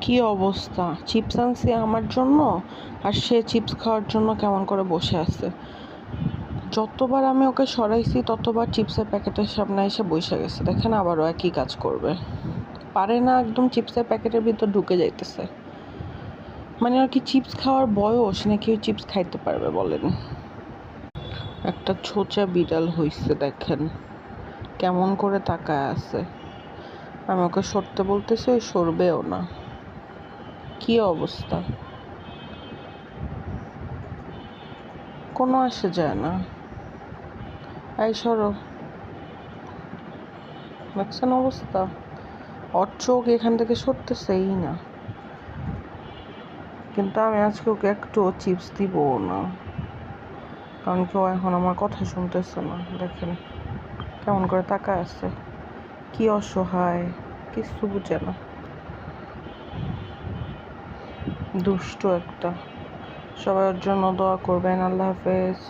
কি অবস্থা! চিপস আনছি আমার জন্য, আর সে চিপস খাওয়ার জন্য কেমন করে বসে আছে। যতবার আমি ওকে সরাইছি ততবার চিপসের প্যাকেটের সামনে এসে বসে গেছে। দেখেন আবারও একই কাজ করবে। পারে না, একদম চিপসের প্যাকেটের ভিতর ঢুকে যাইতেছে। মানে আর কি চিপস খাওয়ার বয়স নাকি ওই চিপস খাইতে পারবে বলেন? একটা ছোচা বিড়াল হইছে, দেখেন কেমন করে তাকায় আছে। আমি ওকে সরতে বলতেছি, ওই সরবেও না। কি অবস্থা! কোনো আসে যায় না। এই সরো, দেখছেন অবস্থা? ওর চোখ এখান থেকে সরতেছেই না। কিন্তু আমি আজকে ওকে একটু চিপস দিবো না, কারণ কেউ এখন আমার কথা শুনতেছে না। দেখেন কেমন করে তাকায় আছে, কি অসহায়, কিছু বুঝে না। দুষ্ট একটা। সবার জন্য দোয়া করবেন। আল্লাহ হাফেজ।